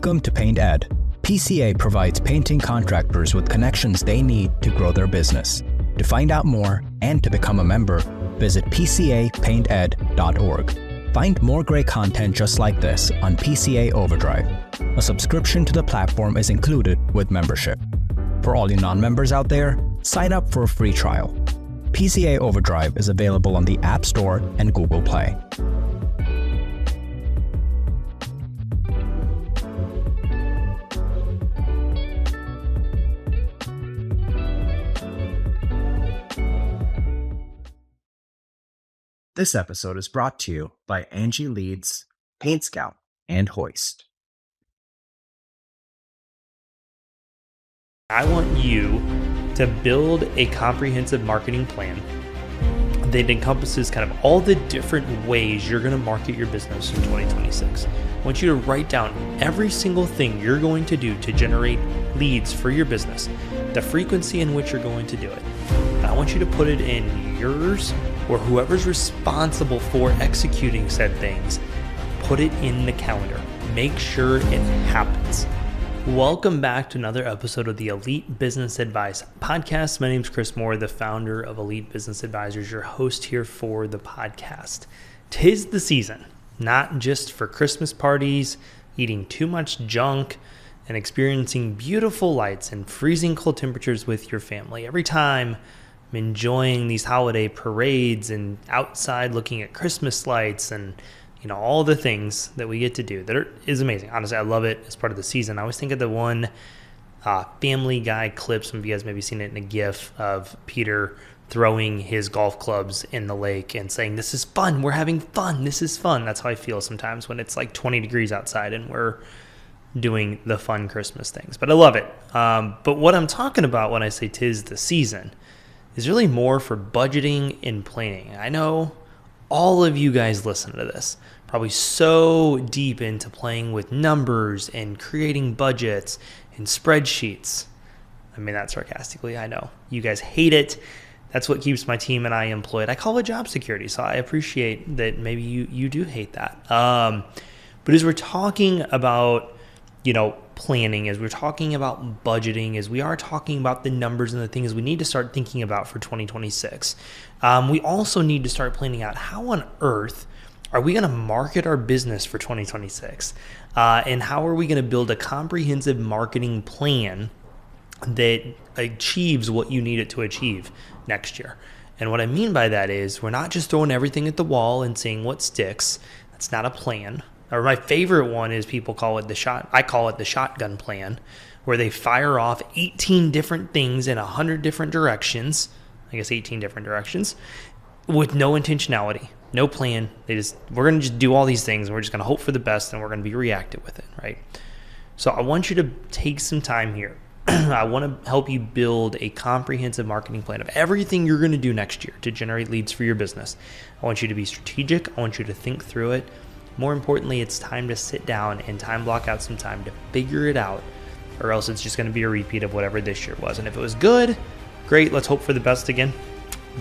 Welcome to Paint Ed. PCA provides painting contractors with connections they need to grow their business. To find out more and to become a member, visit pcapainted.org. Find more great content just like this on PCA Overdrive. A subscription to the platform is included with membership. For all you non-members out there, sign up for a free trial. PCA Overdrive is available on the App Store and Google Play. This episode is brought to you by Angie Leeds, Paint Scout, and Hoist. I want you to build a comprehensive marketing plan that encompasses kind of all the different ways you're going to market your business in 2026. I want you to write down every single thing you're going to do to generate leads for your business, the frequency in which you're going to do it. And I want you to put it in yours or whoever's responsible for executing said things. Put it in the calendar. Make sure it happens. Welcome back to another episode of the Elite Business Advice Podcast. My name is Chris Moore, the founder of Elite Business Advisors, your host here for the podcast. 'Tis the season, not just for Christmas parties, eating too much junk, and experiencing beautiful lights and freezing cold temperatures with your family. Every time I'm enjoying these holiday parades and outside looking at Christmas lights and all the things that we get to do that is amazing. Honestly, I love it as part of the season. I always think of the one Family Guy clip. Some of you guys maybe seen it in a GIF of Peter throwing his golf clubs in the lake and saying, "This is fun. We're having fun. This is fun." That's how I feel sometimes when it's like 20 degrees outside and we're doing the fun Christmas things. But I love it. But what I'm talking about when I say 'tis the season is really more for budgeting and planning. I know all of you guys listen to this, probably so deep into playing with numbers and creating budgets and spreadsheets. I mean that sarcastically, I know. You guys hate it. That's what keeps my team and I employed. I call it job security, so I appreciate that maybe you do hate that. But as we're talking about planning, as we're talking about budgeting, as we are talking about the numbers and the things we need to start thinking about for 2026, we also need to start planning out how on earth are we going to market our business for 2026? And how are we going to build a comprehensive marketing plan that achieves what you need it to achieve next year? And what I mean by that is we're not just throwing everything at the wall and seeing what sticks. That's not a plan. Or my favorite one is people call it I call it the shotgun plan, where they fire off 18 different things in 100 different directions, 18 different directions, with no intentionality, no plan. We're going to just do all these things and we're just going to hope for the best and we're going to be reactive with it, right? So I want you to take some time here. I want to help you build a comprehensive marketing plan of everything you're going to do next year to generate leads for your business. I want you to be strategic. I want you to think through it. More importantly, it's time to sit down and time block out some time to figure it out, or else it's just going to be a repeat of whatever this year was. And if it was good, great, let's hope for the best again.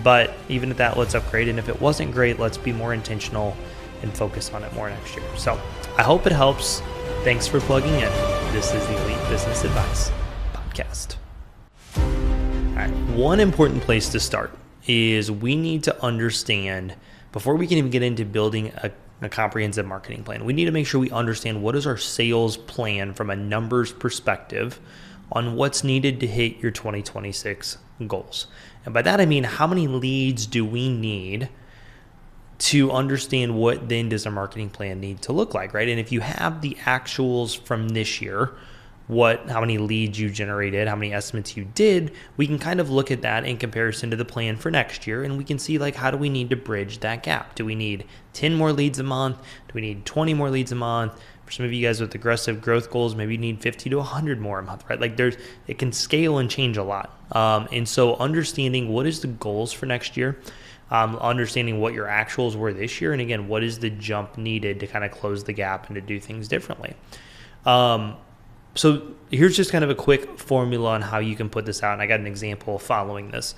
But even at that, let's upgrade. And if it wasn't great, let's be more intentional and focus on it more next year. So I hope it helps. Thanks for plugging in. This is the Elite Business Advice Podcast. All right, one important place to start is we need to understand, before we can even get into building a comprehensive marketing plan, we need to make sure we understand what is our sales plan from a numbers perspective on what's needed to hit your 2026 goals. And by that, I mean, how many leads do we need to understand what then does our marketing plan need to look like, right? And if you have the actuals from this year, how many leads you generated, how many estimates you did, we can kind of look at that in comparison to the plan for next year, and we can see how do we need to bridge that gap? Do we need 10 more leads a month? Do we need 20 more leads a month? For some of you guys with aggressive growth goals, maybe you need 50 to 100 more a month, right? It can scale and change a lot. And so understanding what is the goals for next year, understanding what your actuals were this year, and again, what is the jump needed to kind of close the gap and to do things differently. So here's just kind of a quick formula on how you can put this out. And I got an example following this.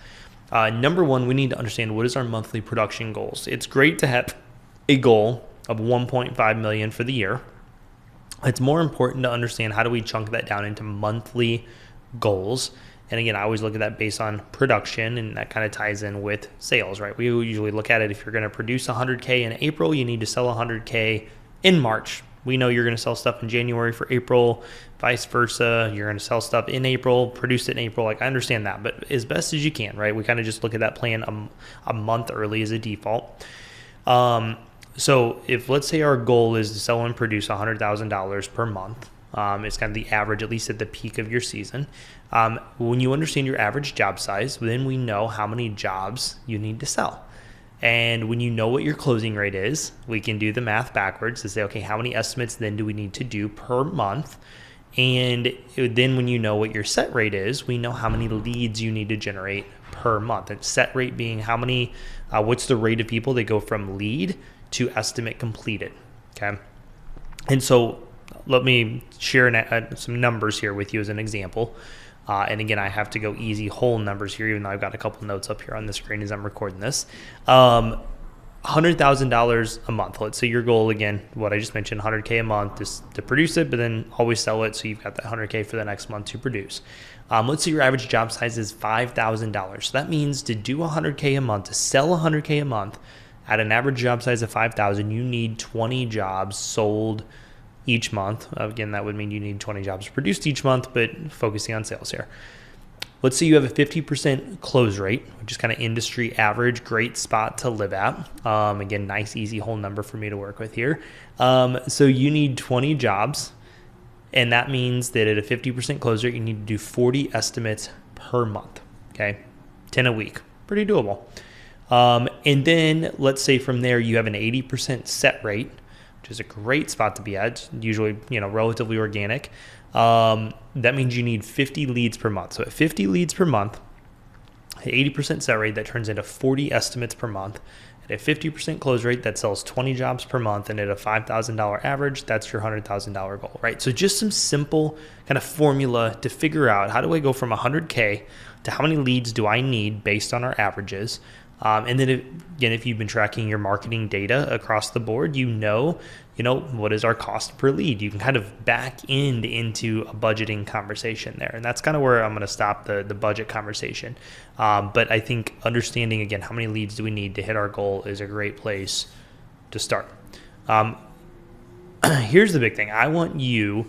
Number one, we need to understand what is our monthly production goals. It's great to have a goal of 1.5 million for the year. It's more important to understand how do we chunk that down into monthly goals. And again, I always look at that based on production, and that kind of ties in with sales, right? We usually look at it, if you're going to produce 100K in April, you need to sell 100K in March. We know you're going to sell stuff in January for April, vice versa. You're going to sell stuff in April, produce it in April. Like, I understand that, but as best as you can, right? We kind of just look at that plan a month early as a default. So if, let's say our goal is to sell and produce $100,000 per month, it's kind of the average, at least at the peak of your season. When you understand your average job size, then we know how many jobs you need to sell. And when you know what your closing rate is, we can do the math backwards to say, okay, how many estimates then do we need to do per month? And then when you know what your set rate is, we know how many leads you need to generate per month. And set rate being how many, what's the rate of people that go from lead to estimate completed, okay? And so let me share some numbers here with you as an example. And again, I have to go easy whole numbers here, even though I've got a couple notes up here on the screen as I'm recording this. $100,000 a month. Let's say your goal, again, what I just mentioned, 100K a month is to produce it, but then always sell it. So you've got that 100K for the next month to produce. Let's say your average job size is $5,000. So that means to do 100K a month, to sell 100K a month at an average job size of 5,000, you need 20 jobs sold each month. Again, that would mean you need 20 jobs produced each month, but focusing on sales here. Let's say you have a 50% close rate, which is kind of industry average, great spot to live at. Again, nice, easy whole number for me to work with here. So you need 20 jobs, and that means that at a 50% close rate, you need to do 40 estimates per month, okay? 10 a week, pretty doable. And then let's say from there, you have an 80% set rate, which is a great spot to be at, usually, relatively organic. That means you need 50 leads per month. So at 50 leads per month, 80% set rate, that turns into 40 estimates per month. At a 50% close rate, that sells 20 jobs per month. And at a $5,000 average, that's your $100,000 goal, right? So just some simple kind of formula to figure out, how do I go from 100K to how many leads do I need based on our averages? And then if you've been tracking your marketing data across the board, what is our cost per lead? You can kind of back into a budgeting conversation there. And that's kind of where I'm going to stop the budget conversation. But I think understanding, again, how many leads do we need to hit our goal is a great place to start. Here's the big thing. I want you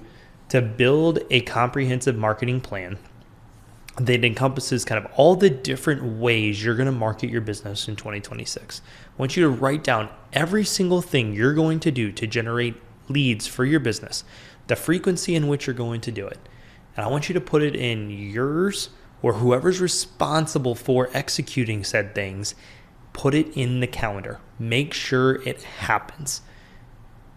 to build a comprehensive marketing plan that encompasses kind of all the different ways you're going to market your business in 2026. I want you to write down every single thing you're going to do to generate leads for your business, the frequency in which you're going to do it. And I want you to put it in yours or whoever's responsible for executing said things, put it in the calendar. Make sure it happens,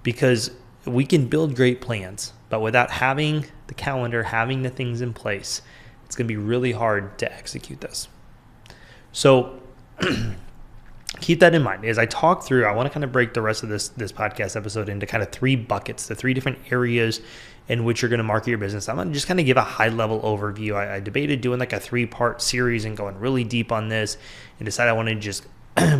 because we can build great plans, but without having the calendar, having the things in place, it's going to be really hard to execute this. So keep that in mind. As I talk through, I want to kind of break the rest of this podcast episode into kind of 3 buckets, the 3 different areas in which you're going to market your business. I'm going to just kind of give a high-level overview. I debated doing like a 3-part series and going really deep on this, and decided I wanted to just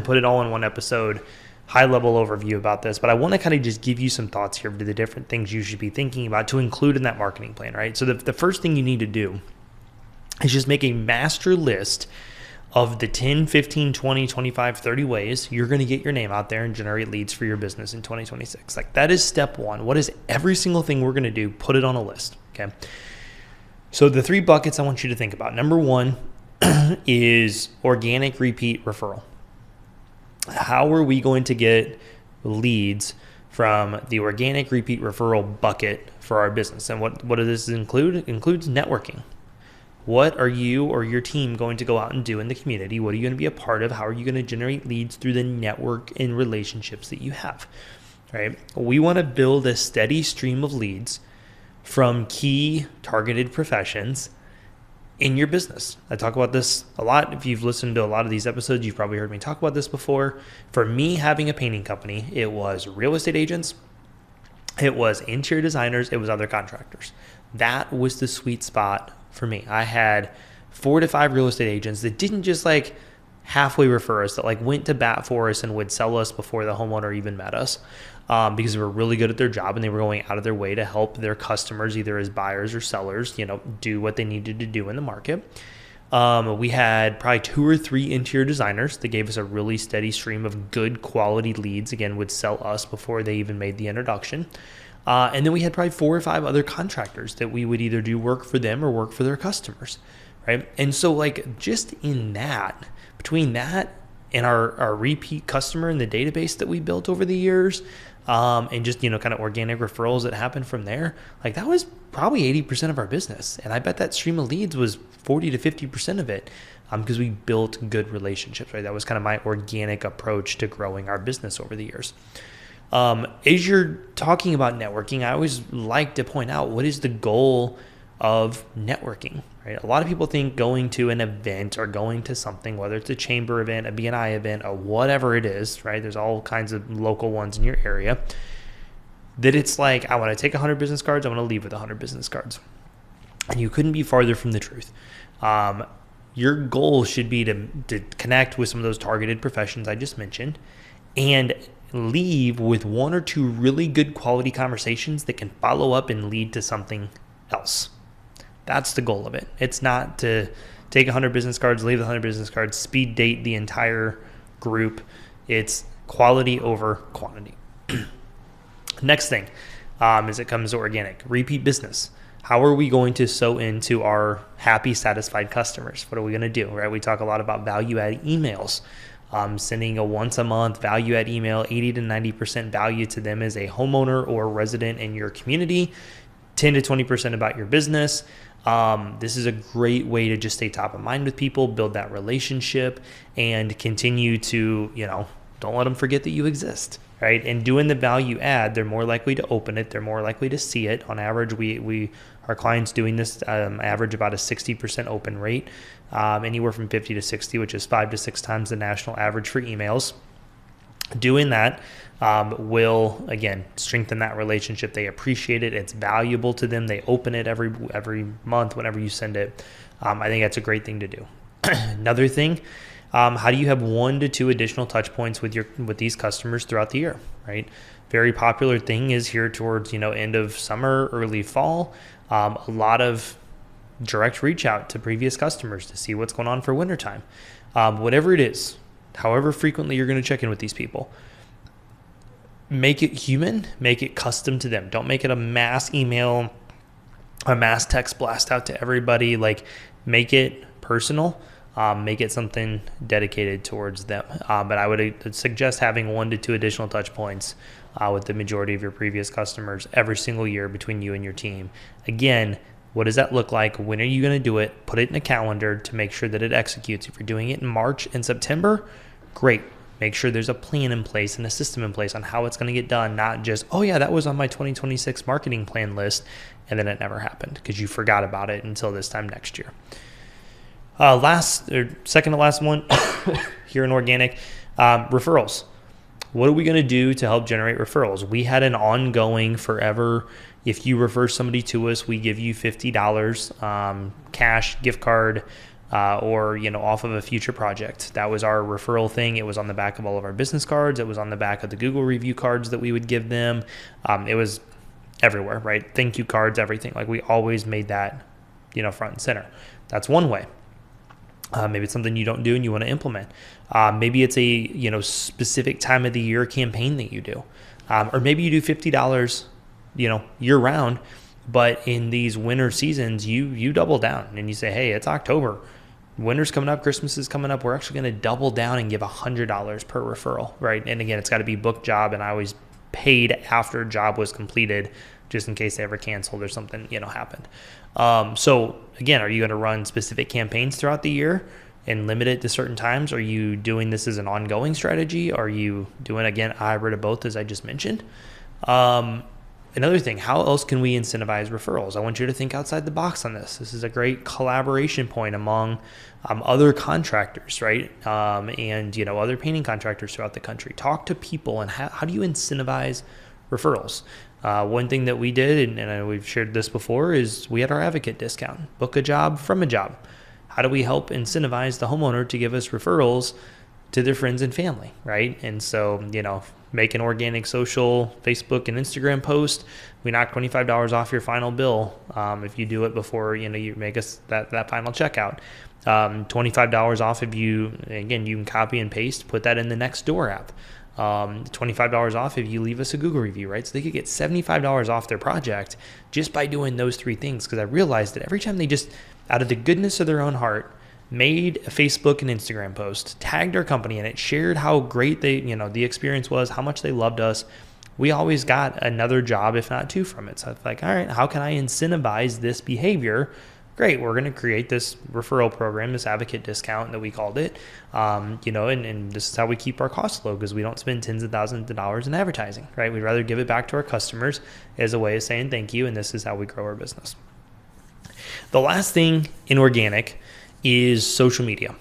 put it all in one episode, high-level overview about this. But I want to kind of just give you some thoughts here to the different things you should be thinking about to include in that marketing plan, right? So the first thing you need to do is just make a master list of the 10, 15, 20, 25, 30 ways you're going to get your name out there and generate leads for your business in 2026. Like, that is step 1. What is every single thing we're going to do? Put it on a list, okay? So the 3 buckets I want you to think about. Number 1 is organic repeat referral. How are we going to get leads from the organic repeat referral bucket for our business? And what does this include? It includes networking. What are you or your team going to go out and do in the community? What are you going to be a part of? How are you going to generate leads through the network and relationships that you have, right? We want to build a steady stream of leads from key targeted professions in your business. I talk about this a lot. If you've listened to a lot of these episodes, you've probably heard me talk about this before. For me, having a painting company, it was real estate agents, it was interior designers, it was other contractors. That was the sweet spot for me. I had 4 to 5 real estate agents that didn't just like halfway refer us, that like went to bat for us and would sell us before the homeowner even met us, because they were really good at their job and they were going out of their way to help their customers, either as buyers or sellers, do what they needed to do in the market. We had probably 2 or 3 interior designers that gave us a really steady stream of good quality leads, again, would sell us before they even made the introduction. And then we had probably 4 or 5 other contractors that we would either do work for them or work for their customers, right? And so like just in that, between that and our repeat customer in the database that we built over the years, and just, kind of organic referrals that happened from there, like that was probably 80% of our business. And I bet that stream of leads was 40 to 50% of it, because we built good relationships, right? That was kind of my organic approach to growing our business over the years. As you're talking about networking, I always like to point out, what is the goal of networking, right? A lot of people think going to an event or going to something, whether it's a chamber event, a BNI event, or whatever it is, right? There's all kinds of local ones in your area, that it's like, I want to take 100 business cards, I want to leave with 100 business cards. And you couldn't be farther from the truth. Your goal should be to connect with some of those targeted professions I just mentioned and leave with 1 or 2 really good quality conversations that can follow up and lead to something else. That's the goal of it. It's not to take 100 business cards, leave the 100 business cards, speed date the entire group. It's quality over quantity. Next thing, as it comes to organic, repeat business. How are we going to sew into our happy, satisfied customers? What are we going to do, right? We talk a lot about value-add emails. Sending a once a month value add email, 80 to 90% value to them as a homeowner or resident in your community, 10 to 20% about your business. This is a great way to just stay top of mind with people, build that relationship, and continue to, don't let them forget that you exist, right? And doing the value add, they're more likely to open it. They're more likely to see it. On average, our clients doing this average about a 60% open rate, anywhere from 50 to 60, which is 5 to 6 times the national average for emails. Doing that will, again, strengthen that relationship. They appreciate it. It's valuable to them. They open it every month whenever you send it. I think that's a great thing to do. Another thing, how do you have 1 to 2 additional touch points with these customers throughout the year, right? Very popular thing is here towards, end of summer, early fall. A lot of direct reach out to previous customers to see what's going on for wintertime. Whatever it is, however frequently you're going to check in with these people, make it human, make it custom to them. Don't make it a mass email, a mass text blast out to everybody. Like, make it personal. Make it something dedicated towards them. But I would suggest having 1 to 2 additional touch points with the majority of your previous customers every single year between you and your team. Again, what does that look like? When are you going to do it? Put it in a calendar to make sure that it executes. If you're doing it in March and September, great. Make sure there's a plan in place and a system in place on how it's going to get done. Not just, oh yeah, that was on my 2026 marketing plan list, and then it never happened because you forgot about it until this time next year. Second to last one here in organic, referrals. What are we going to do to help generate referrals? We had an ongoing forever, if you refer somebody to us, we give you $50 cash, gift card, or off of a future project. That was our referral thing. It was on the back of all of our business cards. It was on the back of the Google review cards that we would give them. It was everywhere, right? Thank you cards, everything. Like, we always made that, front and center. That's one way. Maybe it's something you don't do and you want to implement. Maybe it's a specific time of the year campaign that you do, or maybe you do $50 year round, but in these winter seasons you double down and you say, hey, it's October, winter's coming up, Christmas is coming up, we're actually going to double down and give $100 per referral, right? And again, it's got to be book job, and I always paid after a job was completed, just in case they ever canceled or something happened. So again, are you going to run specific campaigns throughout the year and limit it to certain times? Are you doing this as an ongoing strategy? Are you doing, again, a hybrid of both, as I just mentioned? Another thing, how else can we incentivize referrals? I want you to think outside the box on this. This is a great collaboration point among other contractors, right? And other painting contractors throughout the country. Talk to people, and how do you incentivize referrals? One thing that we did, and we've shared this before, is we had our advocate discount. Book a job from a job. How do we help incentivize the homeowner to give us referrals to their friends and family, right? And so, make an organic social Facebook and Instagram post. We knock $25 off your final bill if you do it before, you make us that final checkout. $25 off if you can copy and paste, put that in the Nextdoor app. $25 off if you leave us a Google review, right? So they could get $75 off their project just by doing those three things. Because I realized that every time they just, out of the goodness of their own heart, made a Facebook and Instagram post, tagged our company in it, shared how great the experience was, how much they loved us, we always got another job, if not two, from it. So it's like, all right, how can I incentivize this behavior? Great, we're going to create this referral program, this advocate discount that we called it, and this is how we keep our costs low because we don't spend tens of thousands of dollars in advertising, right? We'd rather give it back to our customers as a way of saying thank you, and this is how we grow our business. The last thing in organic is social media.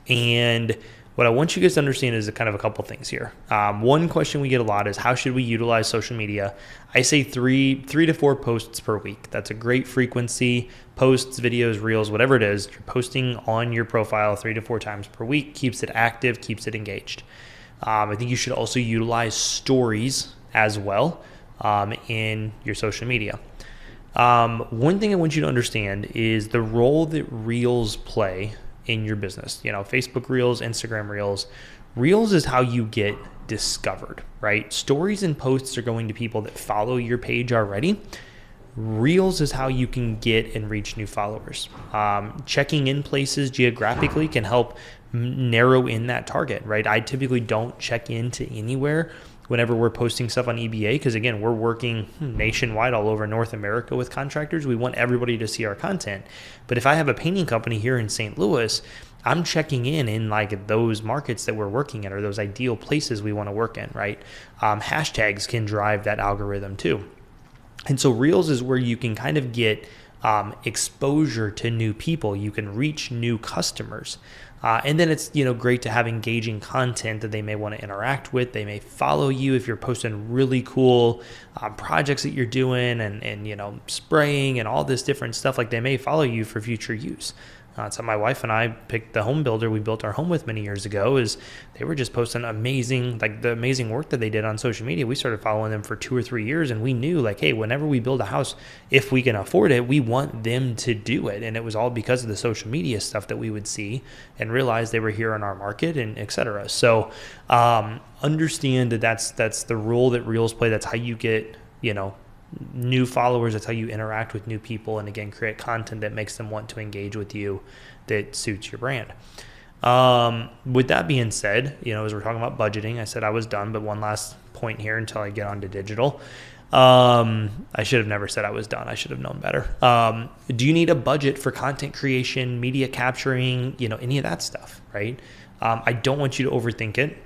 And what I want you guys to understand is kind of a couple things here. One question we get a lot is how should we utilize social media? I say three to four posts per week. That's a great frequency. Posts, videos, reels, whatever it is, you're posting on your profile 3 to 4 times per week, keeps it active, keeps it engaged. I think you should also utilize stories as well in your social media. One thing I want you to understand is the role that reels play in your business. Facebook Reels, Instagram Reels. Reels is how you get discovered, right? Stories and posts are going to people that follow your page already. Reels is how you can get and reach new followers. Checking in places geographically can help narrow in that target, right? I typically don't check into anywhere whenever we're posting stuff on EBA because, again, we're working nationwide all over North America with contractors. We want everybody to see our content. But if I have a painting company here in St. Louis, I'm checking in like those markets that we're working in or those ideal places we want to work in, right? Hashtags can drive that algorithm too. And so Reels is where you can kind of get exposure to new people. You can reach new customers. And then it's, great to have engaging content that they may want to interact with. They may follow you if you're posting really cool projects that you're doing and spraying and all this different stuff. Like they may follow you for future use. So my wife and I picked the home builder we built our home with many years ago. Is they were just posting the amazing work that they did on social media. We started following them for 2 or 3 years, and we knew like, hey, whenever we build a house, if we can afford it, we want them to do it. And it was all because of the social media stuff that we would see and realize they were here in our market and et cetera. So understand that that's the role that Reels play. That's how you get, new followers. That's how you interact with new people and again create content that makes them want to engage with you that suits your brand. With that being said, as we're talking about budgeting, I said I was done, but one last point here until I get onto digital. I should have never said I was done. I should have known better. Do you need a budget for content creation, media capturing, any of that stuff, right? I don't want you to overthink it,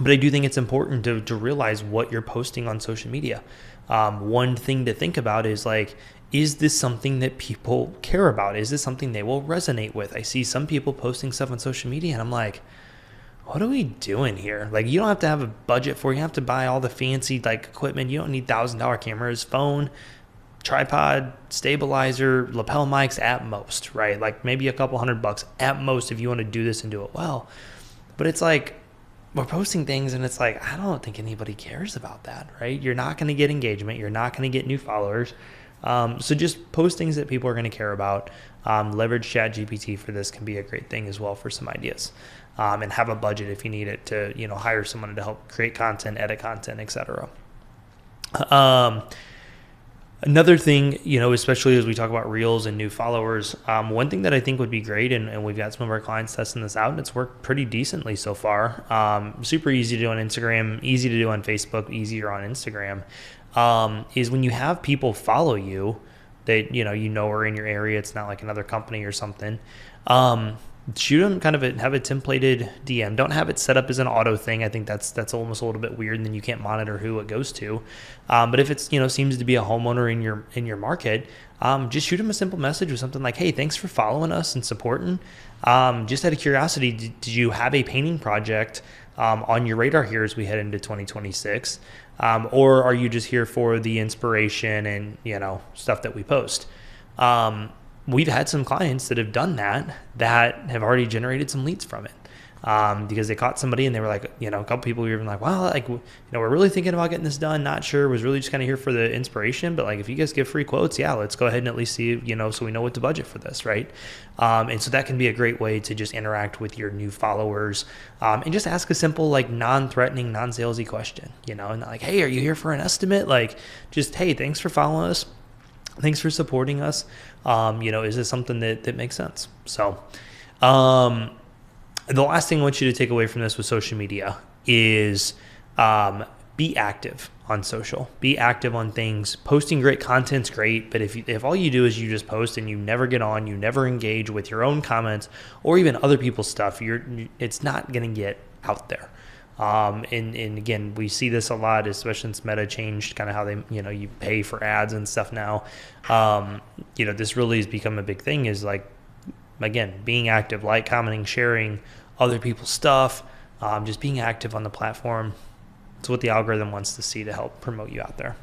but I do think it's important to realize what you're posting on social media. One thing to think about is like, is this something that people care about? Is this something they will resonate with? I see some people posting stuff on social media and I'm like, what are we doing here? Like, you don't have to have a budget for it. You have to buy all the fancy equipment. You don't need $1,000 cameras, phone, tripod, stabilizer, lapel mics at most, right? Like maybe a couple $100 at most if you want to do this and do it well. But it's like, we're posting things and it's like, I don't think anybody cares about that, right? You're not going to get engagement. You're not going to get new followers. So just post things that people are going to care about. Leverage ChatGPT for this can be a great thing as well for some ideas. And have a budget if you need it to, hire someone to help create content, edit content, etc. Another thing, especially as we talk about Reels and new followers, one thing that I think would be great, and we've got some of our clients testing this out, and it's worked pretty decently so far. Super easy to do on Instagram, easy to do on Facebook, easier on Instagram, is when you have people follow you that, are in your area, it's not like another company or something. Shoot them have a templated DM. Don't have it set up as an auto thing. I think that's almost a little bit weird, and then you can't monitor who it goes to. But if it's seems to be a homeowner in your market, just shoot them a simple message with something like, "Hey, thanks for following us and supporting. Just out of curiosity, did you have a painting project on your radar here as we head into 2026, or are you just here for the inspiration and stuff that we post?" we've had some clients that have done that have already generated some leads from it. Because they caught somebody and they were like, a couple people were even like, well, like, we're really thinking about getting this done. Not sure. Was really just kind of here for the inspiration. But like, if you guys give free quotes, yeah, let's go ahead and at least see, so we know what to budget for this. Right. And so that can be a great way to just interact with your new followers, and just ask a simple, like non-threatening, non-salesy question, and like, hey, are you here for an estimate? Like just, hey, thanks for following us. Thanks for supporting us. Is this something that makes sense? So, the last thing I want you to take away from this with social media is be active on social. Be active on things. Posting great content's great, but if all you do is you just post and you never get on, you never engage with your own comments or even other people's stuff, it's not going to get out there. And again, we see this a lot, especially since Meta changed kind of how they, you pay for ads and stuff now. This really has become a big thing is like, again, being active, like commenting, sharing other people's stuff, just being active on the platform. It's what the algorithm wants to see to help promote you out there.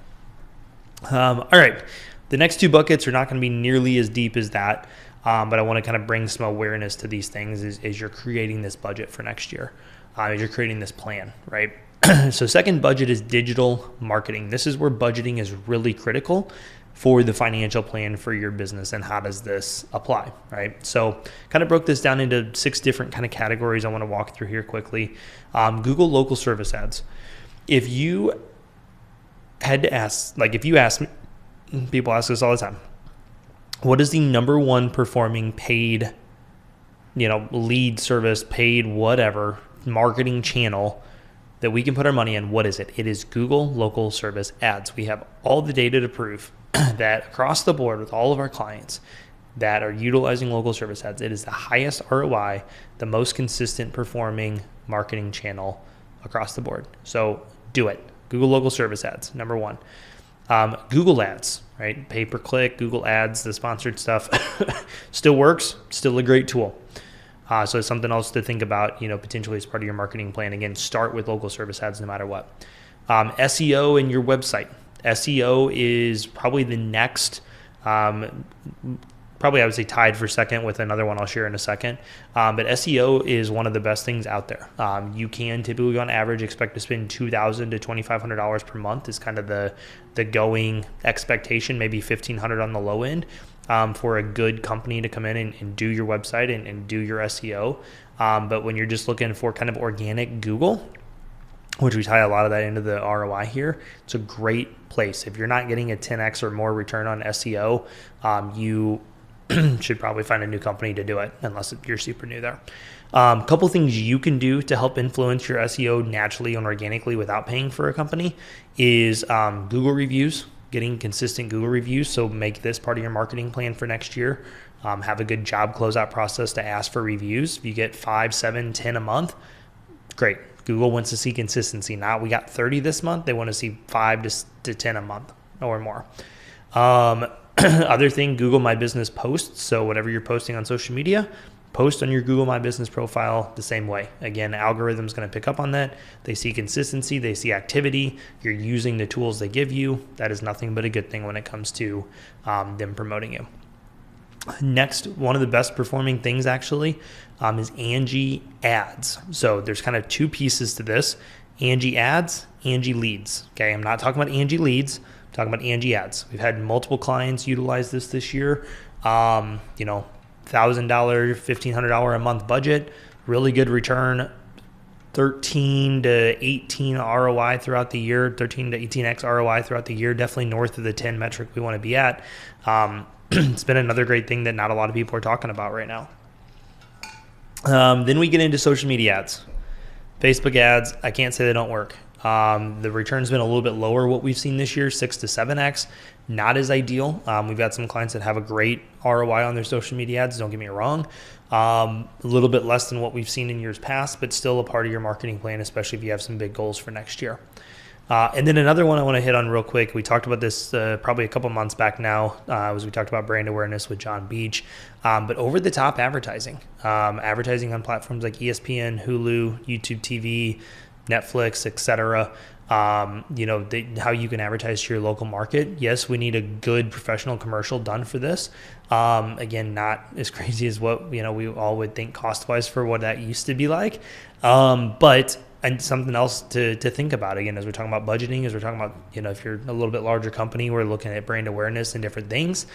All right. The next two buckets are not going to be nearly as deep as that, but I want to kind of bring some awareness to these things as you're creating this budget for next year, as you're creating this plan, right? So second budget is digital marketing. This is where budgeting is really critical for the financial plan for your business and how does this apply, right? So kind of broke this down into 6 different kind of categories I want to walk through here quickly. Google local service ads. If you had to ask, like if you ask, people ask this all the time, what is the number one performing paid, lead service, paid whatever, marketing channel that we can put our money in? What is it? It is Google local service ads. We have all the data to prove that across the board with all of our clients that are utilizing local service ads, it is the highest ROI, the most consistent performing marketing channel across the board. So do it. Google local service ads, number one. Google ads, right? Pay per click, Google ads, the sponsored stuff still works, still a great tool. So it's something else to think about, potentially as part of your marketing plan. Again, start with local service ads no matter what. SEO in your website. SEO is probably the next, probably I would say tied for second with another one I'll share in a second. But SEO is one of the best things out there. You can typically on average expect to spend $2,000 to $2,500 per month is kind of the going expectation, maybe $1,500 on the low end. For a good company to come in and do your website and do your SEO. But when you're just looking for kind of organic Google, which we tie a lot of that into the ROI here, it's a great place. If you're not getting a 10x or more return on SEO, you should probably find a new company to do it unless you're super new there. Couple things you can do to help influence your SEO naturally and organically without paying for a company is Google reviews. Getting consistent Google reviews. So make this part of your marketing plan for next year. Have a good job closeout process to ask for reviews. If you get 5, 7, 10 a month, great. Google wants to see consistency. Not we got 30 this month. They want to see 5 to 10 a month or more. Other thing, Google My Business posts. So whatever you're posting on social media, post on your Google My Business profile the same way. Again, algorithm's going to pick up on that. They see consistency. They see activity. You're using the tools they give you. That is nothing but a good thing when it comes to them promoting you. Next, one of the best performing things actually is Angie ads. So there's kind of 2 pieces to this. Angie ads, Angie leads. Okay, I'm not talking about Angie leads. I'm talking about Angie ads. We've had multiple clients utilize this year. $1,000, $1,500 a month budget, really good return, 13 to 18 ROI throughout the year, 13 to 18x ROI throughout the year, definitely north of the 10 metric we want to be at. It's been another great thing that not a lot of people are talking about right now. Then we get into social media ads. Facebook ads, I can't say they don't work. The return's been a little bit lower what we've seen this year, 6 to 7x. Not as ideal. We've got some clients that have a great ROI on their social media ads, don't get me wrong. A little bit less than what we've seen in years past, but still a part of your marketing plan, especially if you have some big goals for next year. And then another one I want to hit on real quick. We talked about this probably a couple months back now, as we talked about brand awareness with John Beach. But over-the-top advertising. Advertising on platforms like ESPN, Hulu, YouTube TV, Netflix, etc. how you can advertise to your local market. Yes, we need a good professional commercial done for this. Again, not as crazy as what, we all would think cost-wise for what that used to be like. But and something else to think about, again, as we're talking about budgeting, as we're talking about, if you're a little bit larger company, we're looking at brand awareness and different things.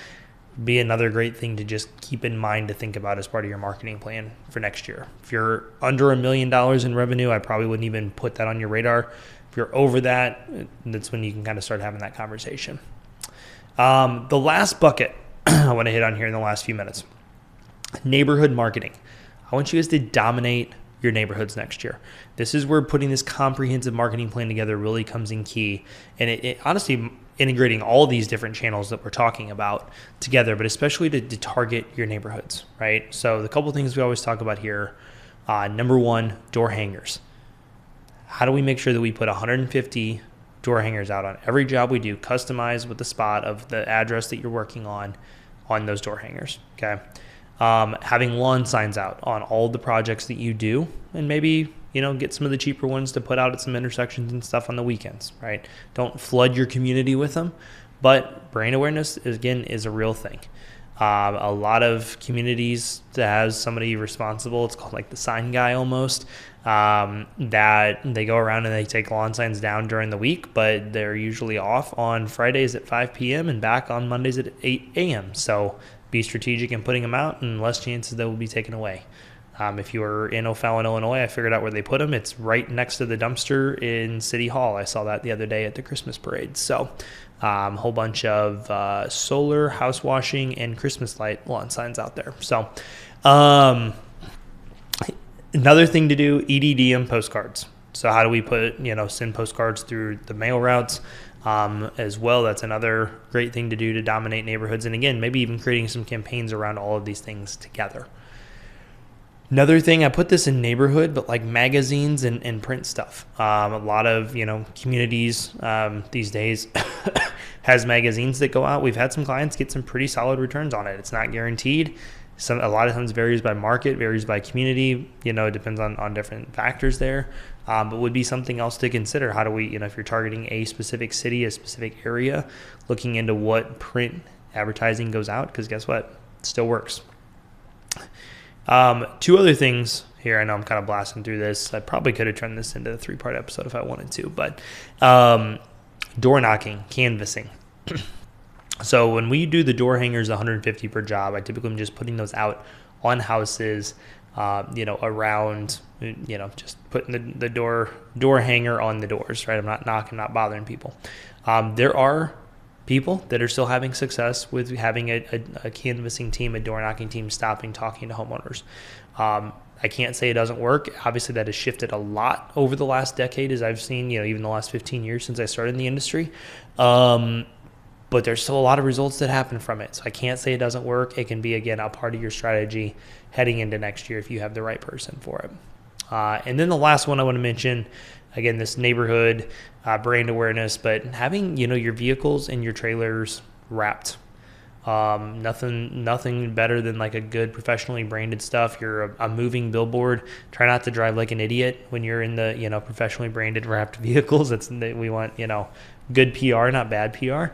Be another great thing to just keep in mind to think about as part of your marketing plan for next year. If you're under $1 million in revenue, I probably wouldn't even put that on your radar. If you're over that, that's when you can kind of start having that conversation. The last bucket I want to hit on here in the last few minutes, neighborhood marketing. I want you guys to dominate your neighborhoods next year. This is where putting this comprehensive marketing plan together really comes in key. And it honestly, integrating all these different channels that we're talking about together, but especially to target your neighborhoods, right? So the couple of things we always talk about here, number one, door hangers. How do we make sure that we put 150 door hangers out on every job we do, customized with the spot of the address that you're working on those door hangers, okay? Having lawn signs out on all the projects that you do, and maybe, get some of the cheaper ones to put out at some intersections and stuff on the weekends, right? Don't flood your community with them, but brand awareness, again, is a real thing. A lot of communities that has somebody responsible, it's called like the sign guy almost, that they go around and they take lawn signs down during the week, but they're usually off on Fridays at 5 p.m. and back on Mondays at 8 a.m. So be strategic in putting them out, and less chances they will be taken away. If you are in O'Fallon, Illinois, I figured out where they put them. It's right next to the dumpster in City Hall. I saw that the other day at the Christmas parade. So a whole bunch of solar, house washing, and Christmas light lawn signs out there. So another thing to do, EDDM postcards. So how do we send postcards through the mail routes as well? That's another great thing to do to dominate neighborhoods. And again, maybe even creating some campaigns around all of these things together. Another thing, I put this in neighborhood, but like magazines and print stuff. A lot of, communities these days has magazines that go out. We've had some clients get some pretty solid returns on it. It's not guaranteed. A lot of times varies by market, varies by community, it depends on different factors there. But would be something else to consider. How do we, if you're targeting a specific city, a specific area, looking into what print advertising goes out, because guess what? It still works. Two other things here. I know I'm kind of blasting through this. I probably could have turned this into a 3-part episode if I wanted to, but door knocking, canvassing. So when we do the door hangers, 150 per job, I typically am just putting those out on houses, around, just putting the door hanger on the doors, right? I'm not knocking, not bothering people. There are people that are still having success with having a canvassing team, a door knocking team, stopping, talking to homeowners. I can't say it doesn't work. Obviously, that has shifted a lot over the last decade, as I've seen, even the last 15 years since I started in the industry. But there's still a lot of results that happen from it. So I can't say it doesn't work. It can be, again, a part of your strategy heading into next year if you have the right person for it. And then the last one I want to mention, again, this neighborhood brand awareness, but having, your vehicles and your trailers wrapped. Nothing better than like a good professionally branded stuff. You're a moving billboard. Try not to drive like an idiot when you're in the, professionally branded wrapped vehicles. We want, good PR, not bad PR.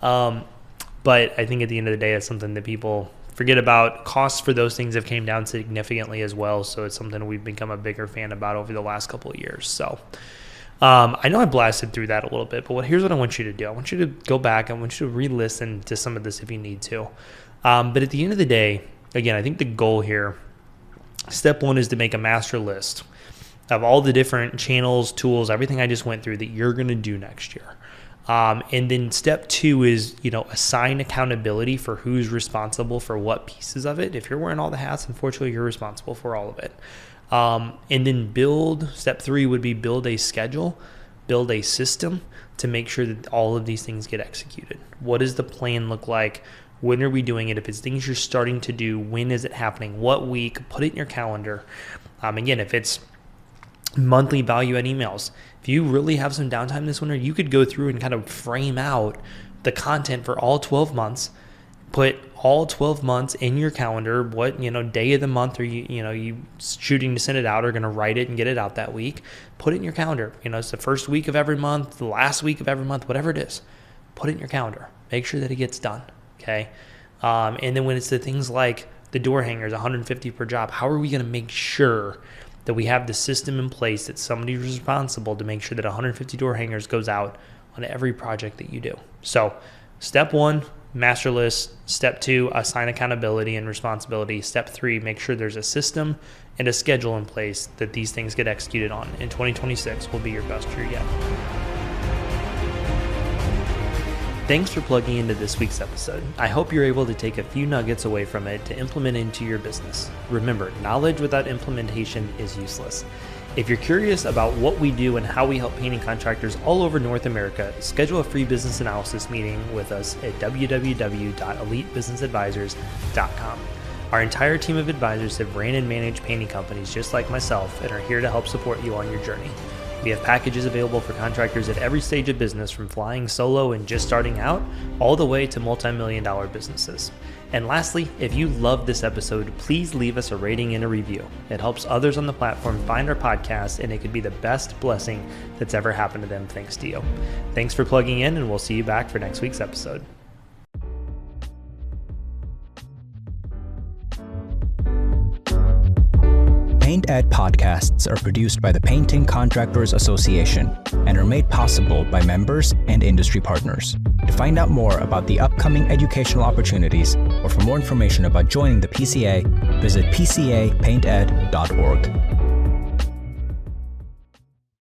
But I think at the end of the day, it's something that people forget about. Costs for those things have came down significantly as well. So it's something we've become a bigger fan about over the last couple of years. So I know I blasted through that a little bit, but here's what I want you to do. I want you to go back. I want you to re-listen to some of this if you need to. But at the end of the day, again, I think the goal here, step one is to make a master list of all the different channels, tools, everything I just went through that you're going to do next year. And then step two is, assign accountability for who's responsible for what pieces of it. If you're wearing all the hats, unfortunately, you're responsible for all of it. And then step three would be build a schedule, build a system to make sure that all of these things get executed. What does the plan look like? When are we doing it? If it's things you're starting to do, when is it happening? What week? Put it in your calendar. Again, if it's monthly value add emails, if you really have some downtime this winter, you could go through and kind of frame out the content for all 12 months, Put all 12 months in your calendar. What, day of the month are you shooting to send it out, or going to write it and get it out that week. Put it in your calendar. It's the first week of every month, the last week of every month, whatever it is. Put it in your calendar. Make sure that it gets done. Okay. And then when it's the things like the door hangers, 150 per job, how are we going to make sure that we have the system in place that somebody's responsible to make sure that 150 door hangers goes out on every project that you do? So step 1, master list. Step 2, assign accountability and responsibility. Step 3, make sure there's a system and a schedule in place that these things get executed on. And 2026 will be your best year yet. Thanks for plugging into this week's episode. I hope you're able to take a few nuggets away from it to implement into your business. Remember, knowledge without implementation is useless. If you're curious about what we do and how we help painting contractors all over North America, schedule a free business analysis meeting with us at www.elitebusinessadvisors.com. Our entire team of advisors have ran and managed painting companies just like myself and are here to help support you on your journey. We have packages available for contractors at every stage of business, from flying solo and just starting out, all the way to multi-million-dollar businesses. And lastly, if you loved this episode, please leave us a rating and a review. It helps others on the platform find our podcast, and it could be the best blessing that's ever happened to them thanks to you. Thanks for plugging in, and we'll see you back for next week's episode. Paint Ed podcasts are produced by the Painting Contractors Association and are made possible by members and industry partners. To find out more about the upcoming educational opportunities or for more information about joining the PCA, visit pcapainted.org.